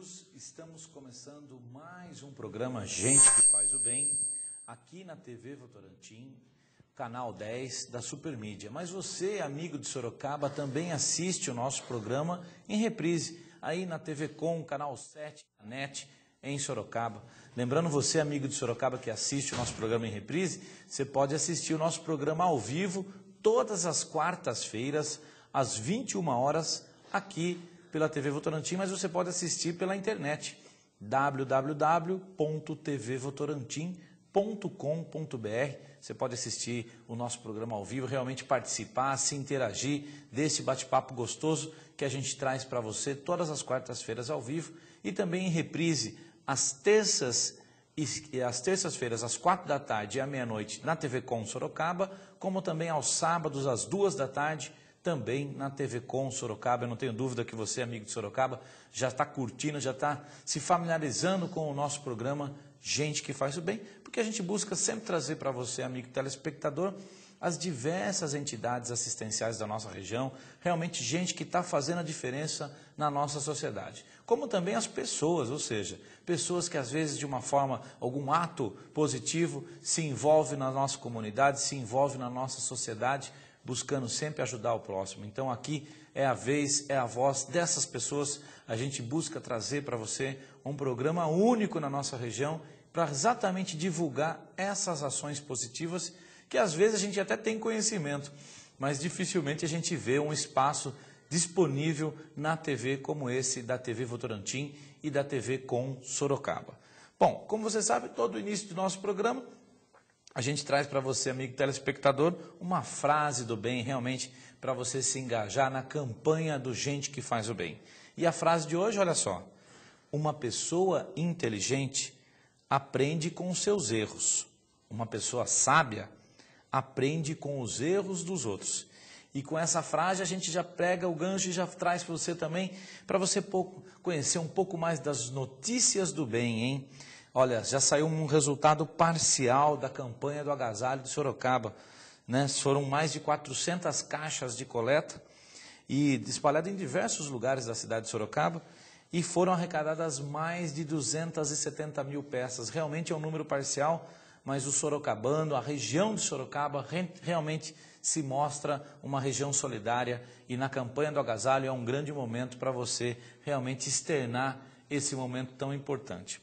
amigos, estamos começando mais um programa Gente que Faz o Bem, aqui na TV Votorantim, canal 10 da Supermídia. Mas você, amigo de Sorocaba, também assiste o nosso programa em reprise, aí na TV Com, canal 7, na NET, em Sorocaba. Lembrando você, amigo de Sorocaba, que assiste o nosso programa em reprise, você pode assistir o nosso programa ao vivo, todas as quartas-feiras, às 21 horas, aqui pela TV Votorantim, mas você pode assistir pela internet, www.tvvotorantim.com.br. Você pode assistir o nosso programa ao vivo, realmente participar, se interagir desse bate-papo gostoso que a gente traz para você todas as quartas-feiras ao vivo e também em reprise às terças-feiras, às 4 da tarde e à meia-noite na TV Com Sorocaba, como também aos sábados às 2 da tarde, também na TV Com Sorocaba. Eu não tenho dúvida que você, amigo de Sorocaba, já está curtindo, já está se familiarizando com o nosso programa Gente que Faz o Bem, porque a gente busca sempre trazer para você, amigo telespectador, as diversas entidades assistenciais da nossa região, realmente gente que está fazendo a diferença na nossa sociedade. Como também as pessoas, ou seja, pessoas que às vezes de uma forma, algum ato positivo, se envolve na nossa comunidade, se envolve na nossa sociedade, buscando sempre ajudar o próximo. Então aqui é a vez, é a voz dessas pessoas, a gente busca trazer para você um programa único na nossa região, para exatamente divulgar essas ações positivas, que às vezes a gente até tem conhecimento, mas dificilmente a gente vê um espaço disponível na TV como esse da TV Votorantim e da TV Com Sorocaba. Bom, como você sabe, todo o início do nosso programa, a gente traz para você, amigo telespectador, uma frase do bem, realmente, para você se engajar na campanha do Gente que Faz o Bem. E a frase de hoje, olha só: uma pessoa inteligente aprende com os seus erros. Uma pessoa sábia aprende com os erros dos outros. E com essa frase a gente já prega o gancho e já traz para você também, para você conhecer um pouco mais das notícias do bem, hein? Olha, já saiu um resultado parcial da campanha do agasalho de Sorocaba, né? Foram mais de 400 caixas de coleta e espalhadas em diversos lugares da cidade de Sorocaba e foram arrecadadas mais de 270 mil peças. Realmente é um número parcial, mas o sorocabano, a região de Sorocaba realmente se mostra uma região solidária e na campanha do agasalho é um grande momento para você realmente externar esse momento tão importante.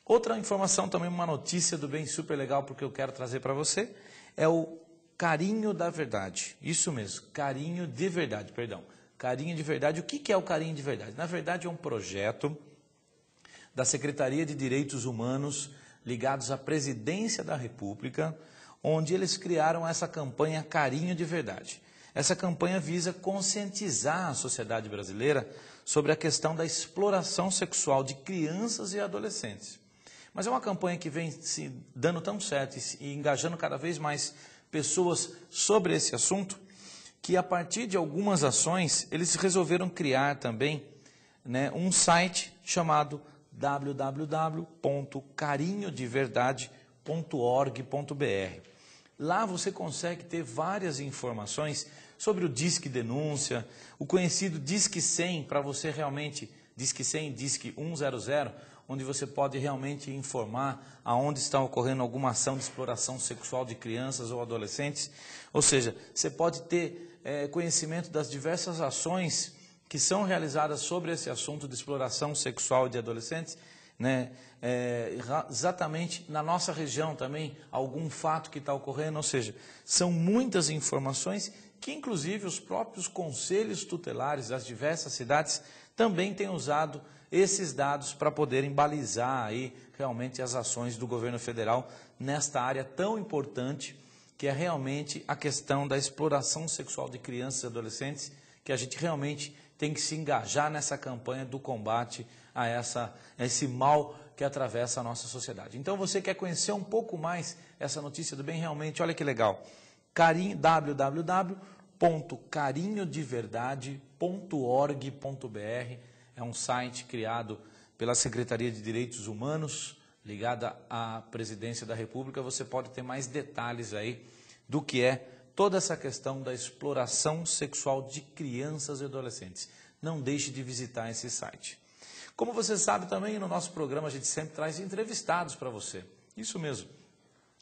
Outra informação, também uma notícia do bem super legal, porque eu quero trazer para você, é o Carinho da Verdade. Isso mesmo, Carinho de Verdade, perdão. Carinho de Verdade. O que é o Carinho de Verdade? Na verdade é um projeto da Secretaria de Direitos Humanos, ligados à Presidência da República, onde eles criaram essa campanha Carinho de Verdade. Essa campanha visa conscientizar a sociedade brasileira sobre a questão da exploração sexual de crianças e adolescentes. Mas é uma campanha que vem se dando tão certo e engajando cada vez mais pessoas sobre esse assunto, que a partir de algumas ações, eles resolveram criar também, né, um site chamado www.carinhodeverdade.org.br. Lá você consegue ter várias informações sobre o Disque Denúncia, o conhecido Disque 100, para você realmente, Disque 100, Disque 100, onde você pode realmente informar aonde está ocorrendo alguma ação de exploração sexual de crianças ou adolescentes. Ou seja, você pode ter conhecimento das diversas ações que são realizadas sobre esse assunto de exploração sexual de adolescentes, né? Exatamente na nossa região também, algum fato que está ocorrendo, ou seja, são muitas informações que inclusive os próprios conselhos tutelares das diversas cidades também têm usado esses dados para poderem balizar aí realmente as ações do governo federal nesta área tão importante, que é realmente a questão da exploração sexual de crianças e adolescentes, que a gente realmente tem que se engajar nessa campanha do combate a esse mal que atravessa a nossa sociedade. Então, você quer conhecer um pouco mais essa notícia do bem? Realmente, olha que legal. www.carinhodeverdade.org.br é um site criado pela Secretaria de Direitos Humanos, ligada à Presidência da República. Você pode ter mais detalhes aí do que é toda essa questão da exploração sexual de crianças e adolescentes. Não deixe de visitar esse site. Como você sabe também, no nosso programa a gente sempre traz entrevistados para você. Isso mesmo.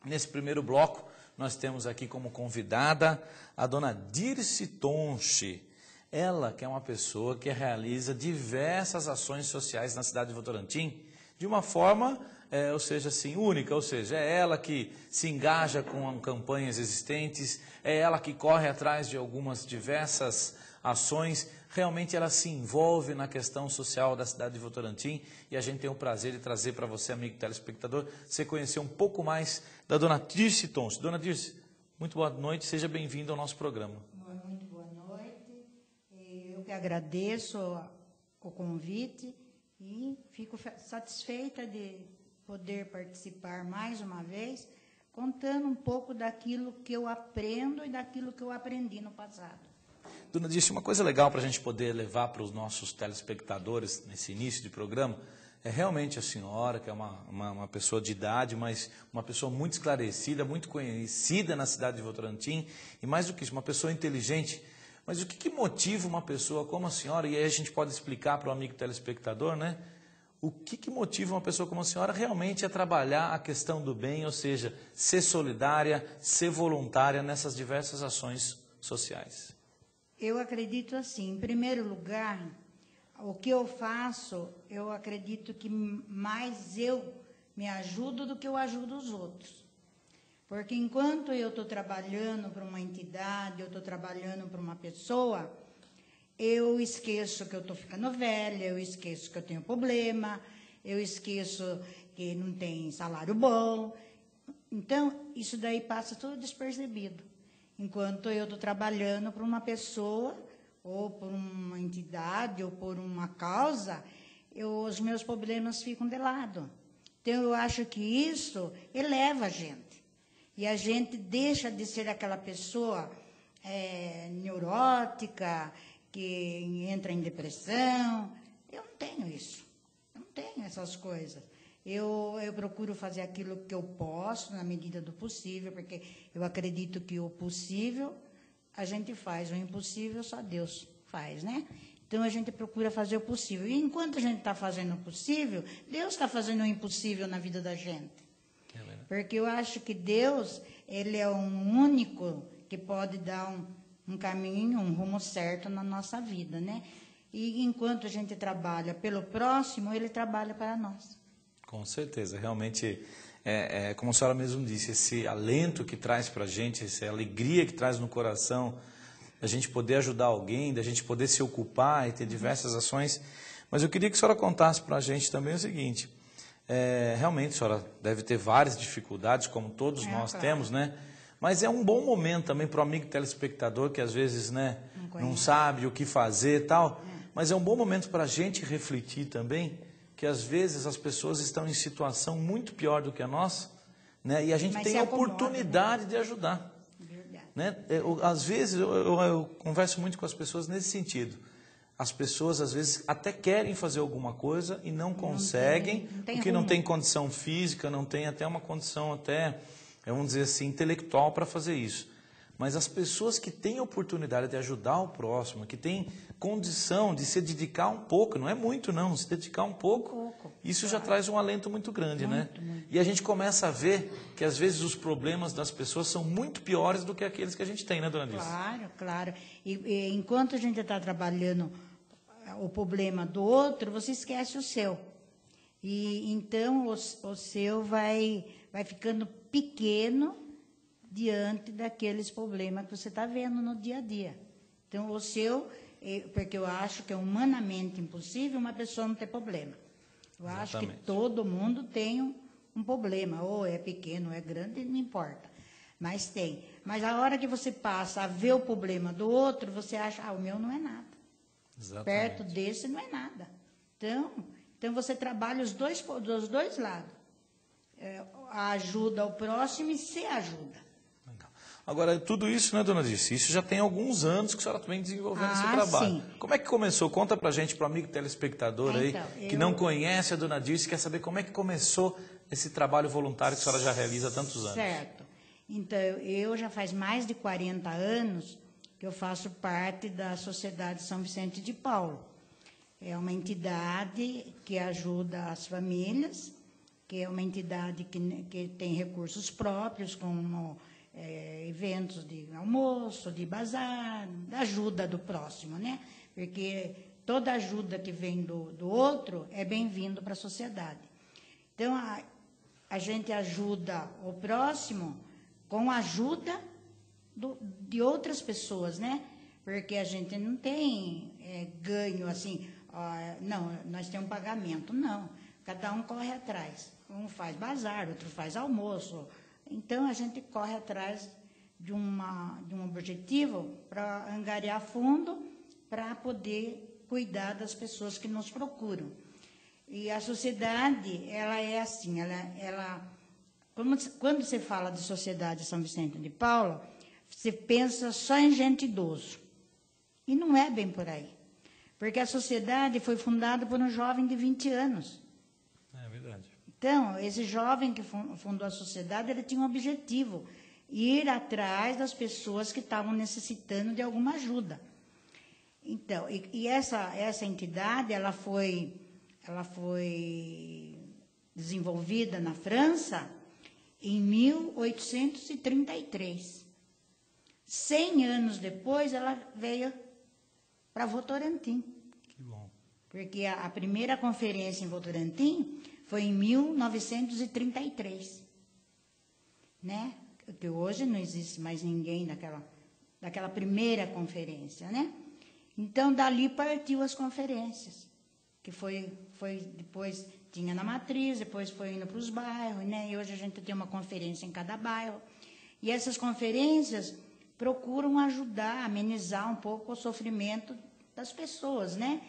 Nesse primeiro bloco, nós temos aqui como convidada a dona Dirce Tonchi. Ela que é uma pessoa que realiza diversas ações sociais na cidade de Votorantim, de uma forma, ou seja, assim, única, ou seja, é ela que se engaja com campanhas existentes, é ela que corre atrás de algumas diversas ações, realmente ela se envolve na questão social da cidade de Votorantim e a gente tem o prazer de trazer para você, amigo telespectador, você conhecer um pouco mais da dona Dirce Tonchi. Dona Dirce, muito boa noite, seja bem-vinda ao nosso programa. Muito boa noite, eu que agradeço o convite e fico satisfeita de poder participar mais uma vez, contando um pouco daquilo que eu aprendo e daquilo que eu aprendi no passado. Dona Dirce, uma coisa legal para a gente poder levar para os nossos telespectadores nesse início de programa é realmente a senhora, que é uma pessoa de idade, mas uma pessoa muito esclarecida, muito conhecida na cidade de Votorantim, e mais do que isso, uma pessoa inteligente. Mas o que motiva uma pessoa como a senhora, e aí a gente pode explicar para o amigo telespectador, né? O que motiva uma pessoa como a senhora realmente a trabalhar a questão do bem, ou seja, ser solidária, ser voluntária nessas diversas ações sociais? Eu acredito assim, em primeiro lugar, o que eu faço, eu acredito que mais eu me ajudo do que eu ajudo os outros. Porque enquanto eu estou trabalhando para uma entidade, eu estou trabalhando para uma pessoa, eu esqueço que eu estou ficando velha, eu esqueço que eu tenho problema, eu esqueço que não tem salário bom. Então, isso daí passa tudo despercebido. Enquanto eu estou trabalhando para uma pessoa, ou por uma entidade, ou por uma causa, os meus problemas ficam de lado. Então, eu acho que isso eleva a gente. E a gente deixa de ser aquela pessoa neurótica, que entra em depressão. Eu não tenho isso. Eu não tenho essas coisas. Eu procuro fazer aquilo que eu posso, na medida do possível, porque eu acredito que o possível a gente faz, o impossível só Deus faz, né? Então, a gente procura fazer o possível. E enquanto a gente está fazendo o possível, Deus está fazendo o impossível na vida da gente. Porque eu acho que Deus, Ele é o único que pode dar um caminho, um rumo certo na nossa vida, né? E enquanto a gente trabalha pelo próximo, Ele trabalha para nós. Com certeza, realmente, como a senhora mesmo disse, esse alento que traz para a gente, essa alegria que traz no coração, da gente poder ajudar alguém, da gente poder se ocupar e ter diversas ações. Mas eu queria que a senhora contasse para a gente também o seguinte, realmente a senhora deve ter várias dificuldades, como todos nós temos, né? Mas é um bom momento também para o amigo telespectador que às vezes, né, não sabe o que fazer e tal, mas é um bom momento para a gente refletir também, que às vezes as pessoas estão em situação muito pior do que a nossa, né? E a gente tem a oportunidade de ajudar. Né? Às vezes, eu converso muito com as pessoas nesse sentido. As pessoas, às vezes, até querem fazer alguma coisa e não conseguem, porque não tem condição física, não tem até uma condição, vamos dizer assim, intelectual para fazer isso. Mas as pessoas que têm a oportunidade de ajudar o próximo, que têm condição de se dedicar um pouco, não é muito não, se dedicar um pouco, isso já traz um alento muito grande, né? E a gente começa a ver que às vezes os problemas das pessoas são muito piores do que aqueles que a gente tem, né, dona Dirce? Claro, claro. E enquanto a gente está trabalhando o problema do outro, você esquece o seu. E então o seu vai ficando pequeno diante daqueles problemas que você está vendo no dia a dia. Então, o seu, porque eu acho que é humanamente impossível uma pessoa não ter problema. Eu acho que todo mundo tem um problema, ou é pequeno, ou é grande, não importa. Mas tem. Mas a hora que você passa a ver o problema do outro, você acha, o meu não é nada. Exatamente. Perto desse não é nada. Então você trabalha dos dois lados. Ajuda ao próximo e se ajuda. Agora, tudo isso, né, dona Dirce, isso já tem alguns anos que a senhora vem desenvolvendo esse trabalho. Sim. Como é que começou? Conta pra gente, para o amigo telespectador que não conhece a dona Dirce, quer saber como é que começou esse trabalho voluntário que a senhora já realiza há tantos anos. Certo. Então, eu já faz mais de 40 anos que eu faço parte da Sociedade São Vicente de Paulo. É uma entidade que ajuda as famílias, que é uma entidade que tem recursos próprios, como eventos de almoço, de bazar, da ajuda do próximo, né? Porque toda ajuda que vem do outro é bem-vindo para a sociedade. Então, a gente ajuda o próximo com a ajuda de outras pessoas, né? Porque a gente não tem ganho assim, não, nós temos um pagamento, não. Cada um corre atrás. Um faz bazar, outro faz almoço. Então, a gente corre atrás de um objetivo para angariar fundo para poder cuidar das pessoas que nos procuram. E a sociedade, ela é assim, quando você fala de Sociedade São Vicente de Paulo, você pensa só em gente idoso. E não é bem por aí. Porque a sociedade foi fundada por um jovem de 20 anos. É verdade. Então, esse jovem que fundou a sociedade, ele tinha um objetivo, ir atrás das pessoas que estavam necessitando de alguma ajuda. Então, e essa entidade, ela foi desenvolvida na França em 1833. 100 anos depois, ela veio para Votorantim. Que bom. Porque a primeira conferência em Votorantim foi em 1933, né? Que hoje não existe mais ninguém daquela primeira conferência, né? Então, dali partiu as conferências, que foi depois tinha na matriz, depois foi indo para os bairros, né? E hoje a gente tem uma conferência em cada bairro. E essas conferências procuram ajudar, amenizar um pouco o sofrimento das pessoas, né?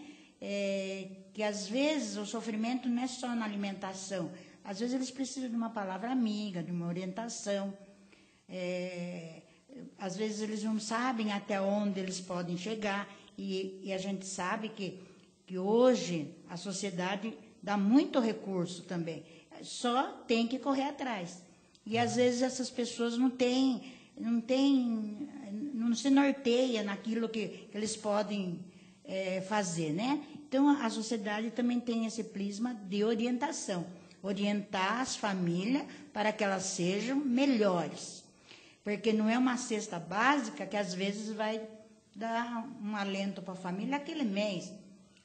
Que às vezes o sofrimento não é só na alimentação, às vezes eles precisam de uma palavra amiga, de uma orientação, às vezes eles não sabem até onde eles podem chegar, e a gente sabe que hoje a sociedade dá muito recurso também, só tem que correr atrás, e às vezes essas pessoas não se norteia naquilo que eles podem fazer, né? Então, a sociedade também tem esse prisma de orientação, orientar as famílias para que elas sejam melhores, porque não é uma cesta básica que às vezes vai dar um alento para a família aquele mês,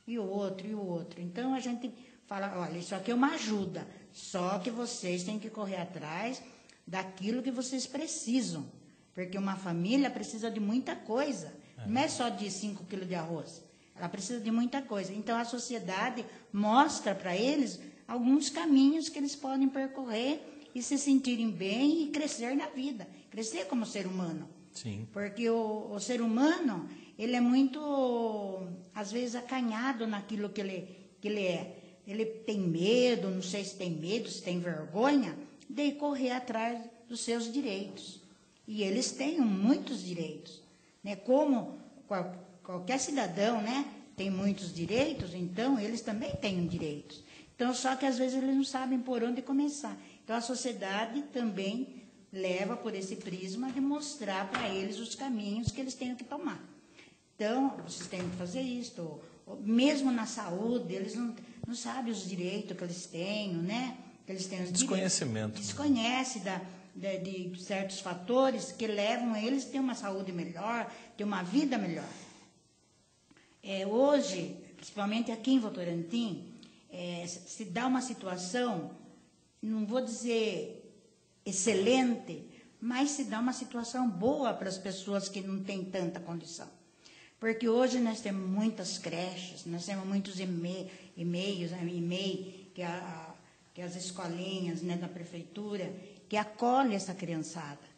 e o outro. Então, a gente fala, olha, isso aqui é uma ajuda, só que vocês têm que correr atrás daquilo que vocês precisam, porque uma família precisa de muita coisa, não é só de 5 quilos de arroz. Ela precisa de muita coisa. Então, a sociedade mostra para eles alguns caminhos que eles podem percorrer e se sentirem bem e crescer na vida. Crescer como ser humano. Sim. Porque o ser humano, ele é muito, às vezes, acanhado naquilo que ele é. Ele tem medo, não sei se tem medo, se tem vergonha, de correr atrás dos seus direitos. E eles têm muitos direitos, né? Como qualquer cidadão, né, tem muitos direitos, então eles também têm direitos. Então, só que às vezes eles não sabem por onde começar. Então, a sociedade também leva por esse prisma de mostrar para eles os caminhos que eles têm que tomar. Então, vocês têm que fazer isso. Mesmo na saúde, eles não sabem os direitos que eles têm, né? Que eles têm os desconhecimento. Desconhece de certos fatores que levam eles a ter uma saúde melhor, ter uma vida melhor. Hoje, principalmente aqui em Votorantim, se dá uma situação, não vou dizer excelente, mas se dá uma situação boa para as pessoas que não têm tanta condição. Porque hoje nós temos muitas creches, nós temos muitos e-mails, que as escolinhas, né, da prefeitura, que acolhem essa criançada.